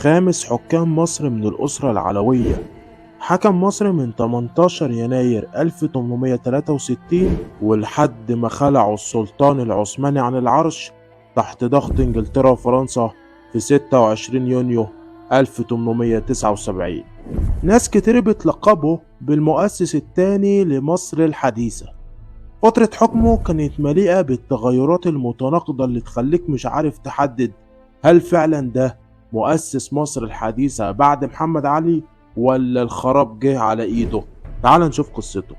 خامس حكام مصر من الأسرة العلوية. حكم مصر من 18 يناير 1863 ولحد ما خلعوا السلطان العثماني عن العرش تحت ضغط انجلترا وفرنسا في 26 يونيو 1879. ناس كتير بتلقبه بالمؤسس الثاني لمصر الحديثة. فترة حكمه كانت مليئة بالتغيرات المتناقضة اللي تخليك مش عارف تحدد هل فعلا ده مؤسس مصر الحديثة بعد محمد علي ولا الخراب جه على ايده. تعال نشوف قصته.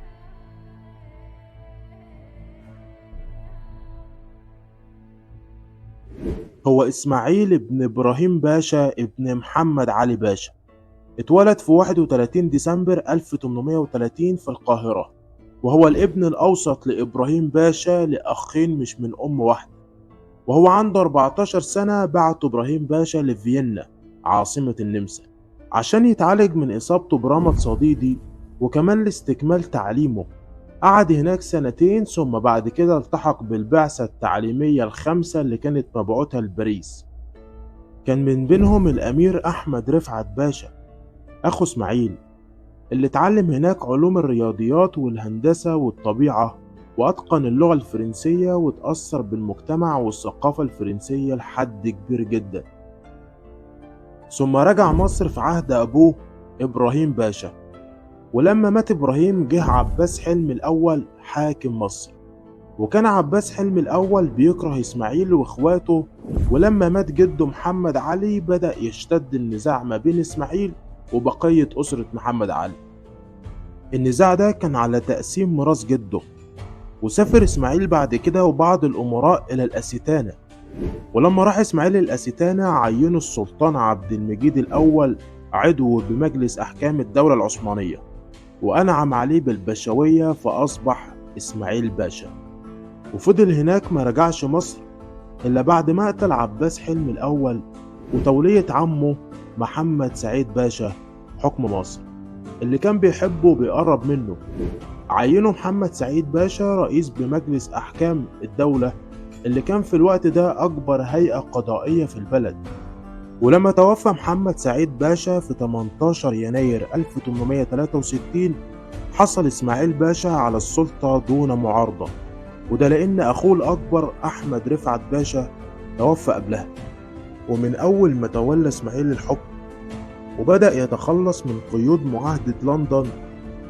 هو اسماعيل ابن ابراهيم باشا ابن محمد علي باشا. اتولد في 31 ديسمبر 1830 في القاهرة، وهو الابن الأوسط لإبراهيم باشا لأخين مش من أم واحدة. وهو عنده 14 سنة بعته إبراهيم باشا لفيينا عاصمة النمسا عشان يتعالج من إصابته برمد صديدي وكمان لاستكمال تعليمه. قعد هناك سنتين ثم بعد كده التحق بالبعثة التعليمية الخامسة اللي كانت مبعوثة لباريس. كان من بينهم الأمير أحمد رفعت باشا أخو إسماعيل، اللي اتعلم هناك علوم الرياضيات والهندسة والطبيعة، وأتقن اللغة الفرنسية وتأثر بالمجتمع والثقافة الفرنسية لحد كبير جدا. ثم رجع مصر في عهد أبوه إبراهيم باشا، ولما مات إبراهيم جه عباس حلمي الأول حاكم مصر. وكان عباس حلمي الأول بيكره إسماعيل وإخواته، ولما مات جده محمد علي بدأ يشتد النزاع ما بين إسماعيل وبقية أسرة محمد علي. النزاع ده كان على تقسيم ميراث جده. وسافر إسماعيل بعد كده وبعض الأمراء إلى الأستانة، ولما راح إسماعيل الأستانة عينوا السلطان عبد المجيد الأول عضو بمجلس أحكام الدولة العثمانية، وأنعم عليه بالبشوية فأصبح إسماعيل باشا. وفضل هناك ما رجعش مصر إلا بعد ما قتل عباس حلمي الأول وتولية عمه محمد سعيد باشا حكم مصر، اللي كان بيحبه وبيقرب منه. عينه محمد سعيد باشا رئيس بمجلس أحكام الدولة، اللي كان في الوقت ده أكبر هيئة قضائية في البلد. ولما توفى محمد سعيد باشا في 18 يناير 1863 حصل إسماعيل باشا على السلطة دون معارضة، وده لأن أخوه الأكبر أحمد رفعت باشا توفى قبلها. ومن أول ما تولى إسماعيل الحكم وبدأ يتخلص من قيود معاهدة لندن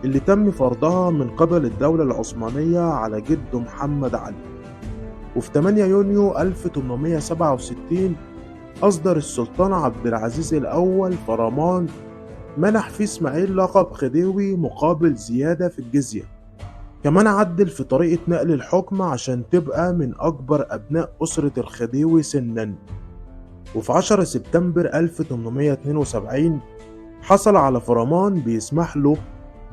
اللي تم فرضها من قبل الدولة العثمانية على جده محمد علي. وفي 8 يونيو 1867 أصدر السلطان عبد العزيز الأول فرمان منح فيه إسماعيل لقب خديوي مقابل زيادة في الجزية. كمان عدل في طريقة نقل الحكم عشان تبقى من أكبر أبناء أسرة الخديوي سنا. وفي 10 سبتمبر 1872 حصل على فرمان بيسمح له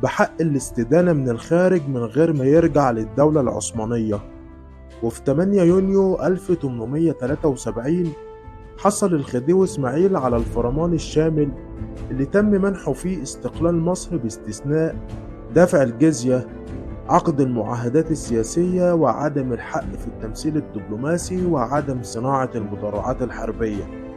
بحق الاستدانة من الخارج من غير ما يرجع للدولة العثمانية. وفي 8 يونيو 1873 حصل الخديوي إسماعيل على الفرمان الشامل اللي تم منحه فيه استقلال مصر باستثناء دفع الجزية، عقد المعاهدات السياسية، وعدم الحق في التمثيل الدبلوماسي، وعدم صناعة المدرعات الحربية.